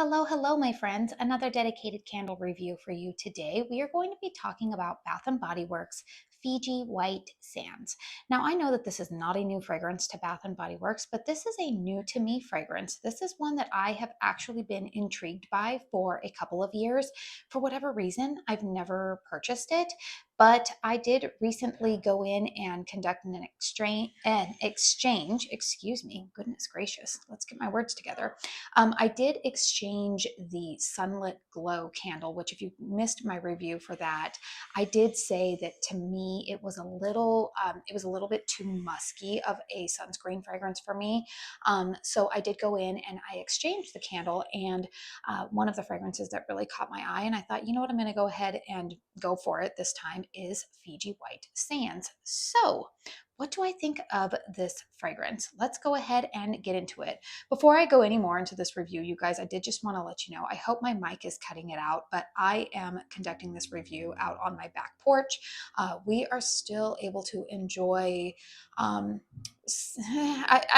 Hello, hello, my friends. Another dedicated candle review for you today. We are going to be talking about Bath& Body Works Fiji White Sands. Now, I know that this is not a new fragrance to Bath& Body Works, but this is a new to me fragrance. This is one that I have actually been intrigued by for a couple of years. For whatever reason, I've never purchased it, but I did recently go in and conduct an exchange, excuse me, goodness gracious, let's get my words together. I did exchange the Sunlit Glow candle, which if you missed my review for that, I did say that to me it was a little bit too musky of a sunscreen fragrance for me. So I did go in and I exchanged the candle, and one of the fragrances that really caught my eye, and I thought, you know what, I'm going to go ahead and go for it this time, is Fiji White Sands. So what do I think of this fragrance? Let's go ahead and get into it. Before I go any more into this review, you guys, I did just want to let you know, I hope my mic is cutting it out, but I am conducting this review out on my back porch. We are still able to enjoy, I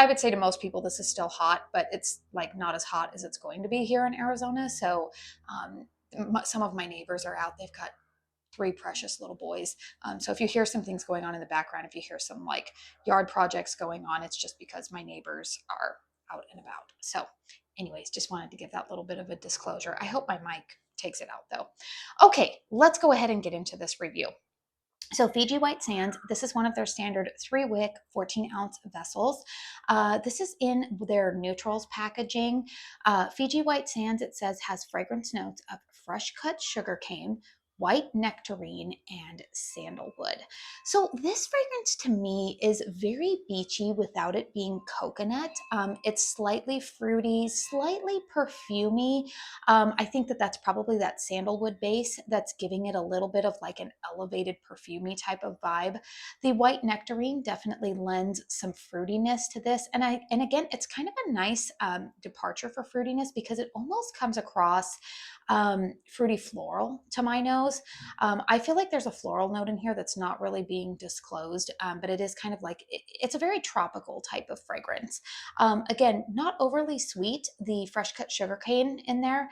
would say to most people, this is still hot, but it's like not as hot as it's going to be here in Arizona. So some of my neighbors are out. They've got three precious little boys. So if you hear some things going on in the background, if you hear some like yard projects going on, it's just because my neighbors are out and about. So anyways, just wanted to give that little bit of a disclosure. I hope my mic takes it out though. Okay, let's go ahead and get into this review. So Fiji White Sands, this is one of their standard 3-wick, 14-ounce vessels. This is in their neutrals packaging. Fiji White Sands, it says, has fragrance notes of fresh cut sugarcane, white nectarine, and sandalwood. So this fragrance to me is very beachy without it being coconut. It's slightly fruity, slightly perfumey. I think that that's probably that sandalwood base that's giving it a little bit of like an elevated perfumey type of vibe. The white nectarine definitely lends some fruitiness to this. And again, it's kind of a nice departure for fruitiness because it almost comes across fruity floral to my nose. I feel like there's a floral note in here that's not really being disclosed, but it is kind of like, it's a very tropical type of fragrance. Again, not overly sweet. The fresh cut sugarcane in there,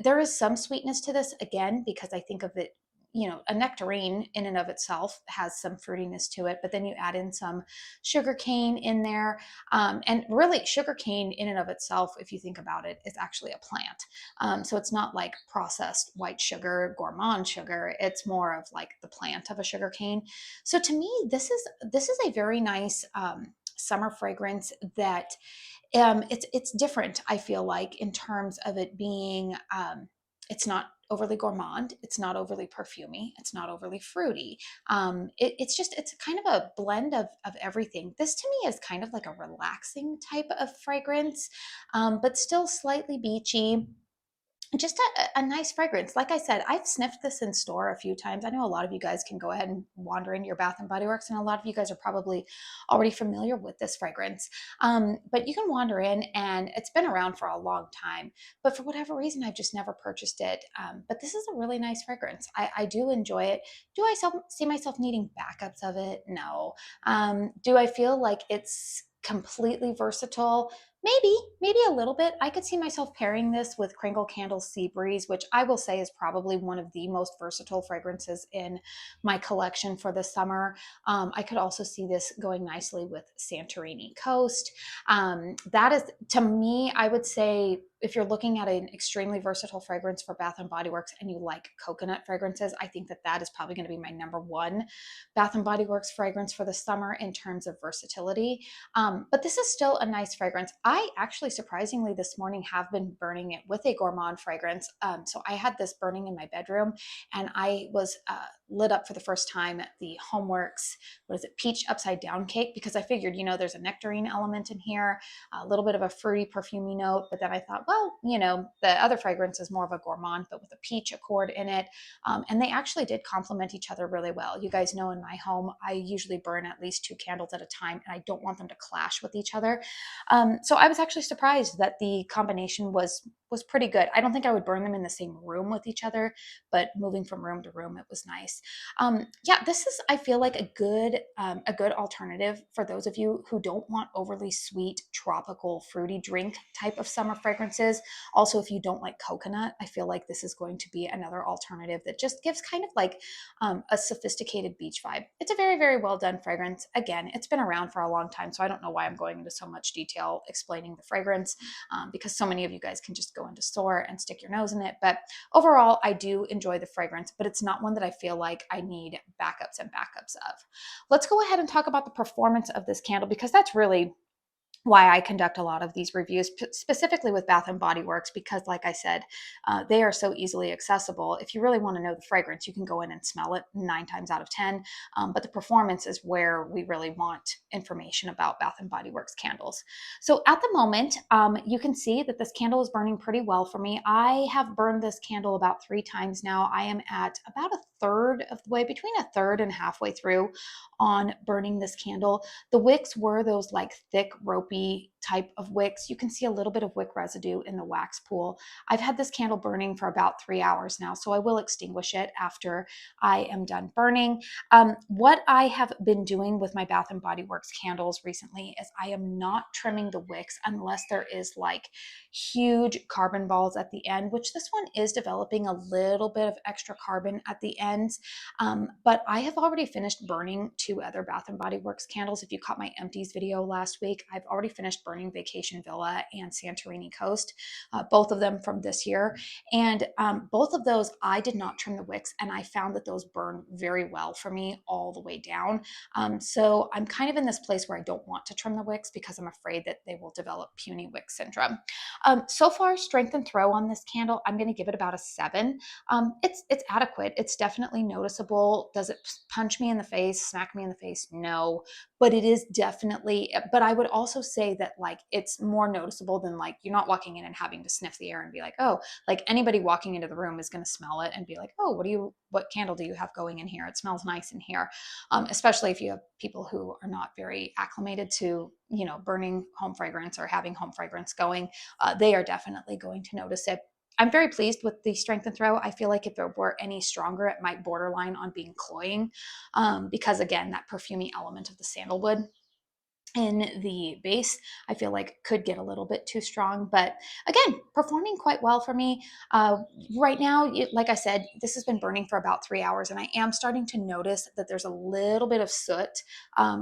there is some sweetness to this, again, because I think of it, you know, a nectarine in and of itself has some fruitiness to it, but then you add in some sugar cane in there. And really, sugar cane in and of itself, if you think about it, is actually a plant. So it's not like processed white sugar, gourmand sugar. It's more of like the plant of a sugar cane. So to me, this is a very nice summer fragrance that it's different. I feel like in terms of it being, it's not overly gourmand, it's not overly perfumey, it's not overly fruity. It's kind of a blend of everything. This to me is kind of like a relaxing type of fragrance, but still slightly beachy, just a nice fragrance. Like I said, I've sniffed this in store a few times. I know a lot of you guys can go ahead and wander into your Bath and Body Works, and a lot of you guys are probably already familiar with this fragrance. But you can wander in, and it's been around for a long time. But for whatever reason, I've just never purchased it. But this is a really nice fragrance. I do enjoy it. Do I see myself needing backups of it? No. Do I feel like it's completely versatile? Maybe a little bit. I could see myself pairing this with Kringle Candles Sea Breeze, which I will say is probably one of the most versatile fragrances in my collection for the summer. I could also see this going nicely with Santorini Coast. That is, to me, I would say if you're looking at an extremely versatile fragrance for Bath and Body Works and you like coconut fragrances, I think that is probably going to be my number one Bath and Body Works fragrance for the summer in terms of versatility. But this is still a nice fragrance. I actually, surprisingly, this morning have been burning it with a gourmand fragrance. So I had this burning in my bedroom, and I was lit up for the first time the Homeworks, what is it, peach upside down cake, because I figured, you know, there's a nectarine element in here, a little bit of a fruity, perfumey note. But then I thought, well, you know, the other fragrance is more of a gourmand, but with a peach accord in it. And they actually did complement each other really well. You guys know in my home, I usually burn at least 2 candles at a time, and I don't want them to clash with each other. So I was actually surprised that the combination was pretty good. I don't think I would burn them in the same room with each other, but moving from room to room, it was nice. Yeah, this is, I feel like, a good alternative for those of you who don't want overly sweet, tropical, fruity drink type of summer fragrances. Also, if you don't like coconut, I feel like this is going to be another alternative that just gives kind of like a sophisticated beach vibe. It's a very, very well done fragrance. Again, it's been around for a long time, so I don't know why I'm going into so much detail explaining the fragrance, because so many of you guys can just go into store and stick your nose in it. But overall, I do enjoy the fragrance, but it's not one that I feel like I need backups and backups of. Let's go ahead and talk about the performance of this candle, because that's really why I conduct a lot of these reviews, specifically with Bath and Body Works, because like I said, they are so easily accessible. If you really want to know the fragrance, you can go in and smell it 9 times out of 10. But the performance is where we really want information about Bath and Body Works candles. So at the moment, you can see that this candle is burning pretty well for me. I have burned this candle about 3 times now. I am at about a third of the way, between a third and halfway through on burning this candle. The wicks were those like thick, ropey type of wicks. You can see a little bit of wick residue in the wax pool. I've had this candle burning for about 3 hours now, so I will extinguish it after I am done burning. What I have been doing with my Bath and Body Works candles recently is I am not trimming the wicks unless there is like huge carbon balls at the end, which this one is developing a little bit of extra carbon at the ends. But I have already finished burning 2 other Bath and Body Works candles. If you caught my empties video last week, I've already finished burning Vacation Villa and Santorini Coast, both of them from this year. And both of those, I did not trim the wicks, and I found that those burn very well for me all the way down. So I'm kind of in this place where I don't want to trim the wicks because I'm afraid that they will develop puny wick syndrome. So far, strength and throw on this candle, I'm going to give it about a 7. It's adequate. It's definitely noticeable. Does it punch me in the face, smack me in the face? No, but it is definitely. But I would also say that like it's more noticeable than like you're not walking in and having to sniff the air and be like, oh, like anybody walking into the room is going to smell it and be like, oh, what candle do you have going in here? It smells nice in here. Especially if you have people who are not very acclimated to burning home fragrance or having home fragrance going. They are definitely going to notice it. I'm very pleased with the strength and throw. I feel like if it were any stronger, it might borderline on being cloying, because again, that perfumey element of the sandalwood in the base, I feel like could get a little bit too strong, but again, performing quite well for me. Right now, like I said, this has been burning for about 3 hours, and I am starting to notice that there's a little bit of soot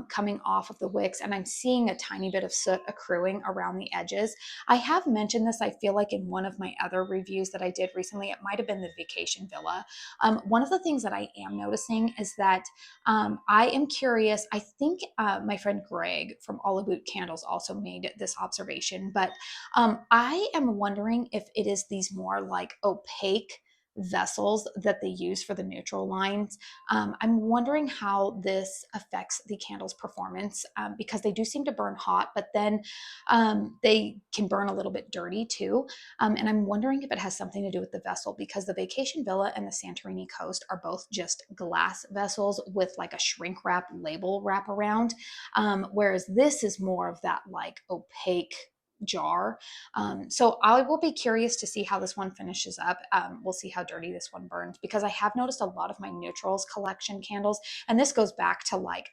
coming off of the wicks, and I'm seeing a tiny bit of soot accruing around the edges. I have mentioned this, I feel like, in one of my other reviews that I did recently. It might have been the Vacation Villa. One of the things that I am noticing is that I am curious. I think my friend Greg from All About Candles also made this observation, but I am wondering if it is these more like opaque vessels that they use for the neutral lines. I'm wondering how this affects the candle's performance, because they do seem to burn hot, but then they can burn a little bit dirty too. And I'm wondering if it has something to do with the vessel, because the Vacation Villa and the Santorini Coast are both just glass vessels with like a shrink wrap label wrap around, whereas this is more of that like opaque jar. So I will be curious to see how this one finishes up. We'll see how dirty this one burns, because I have noticed a lot of my neutrals collection candles, and this goes back to like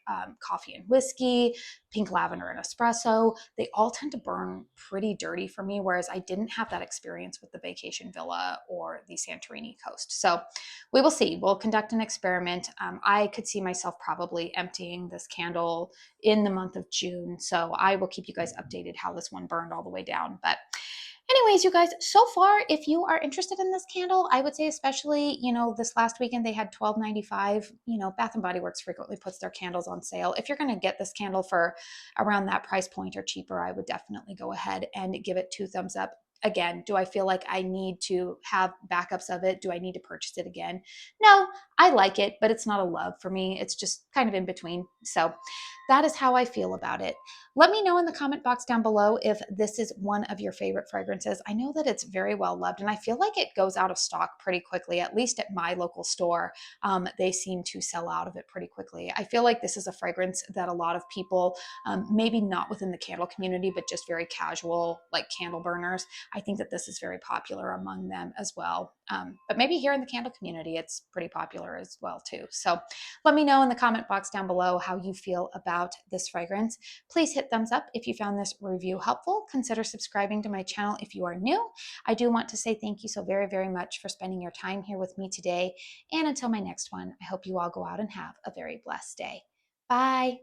coffee and whiskey, pink lavender and espresso. They all tend to burn pretty dirty for me, whereas I didn't have that experience with the Vacation Villa or the Santorini Coast. So we will see. We'll conduct an experiment. I could see myself probably emptying this candle in the month of June. So I will keep you guys updated how this one burned all the way down. But anyways, you guys, so far, if you are interested in this candle, I would say especially, this last weekend they had $12.95. Bath and Body Works frequently puts their candles on sale. If you're going to get this candle for around that price point or cheaper, I would definitely go ahead and give it 2 thumbs up. Again, do I feel like I need to have backups of it? Do I need to purchase it again? No, I like it, but it's not a love for me. It's just kind of in between. So that is how I feel about it. let me know in the comment box down below if this is one of your favorite fragrances. I know that it's very well loved, and I feel like it goes out of stock pretty quickly, at least at my local store. They seem to sell out of it pretty quickly. I feel like this is a fragrance that a lot of people, maybe not within the candle community, but just very casual, like candle burners, I think that this is very popular among them as well. But maybe here in the candle community, it's pretty popular as well too. So let me know in the comment box down below how you feel about this fragrance. Please hit thumbs up if you found this review helpful. Consider subscribing to my channel if you are new. I do want to say thank you so very, very much for spending your time here with me today. And until my next one, I hope you all go out and have a very blessed day. Bye.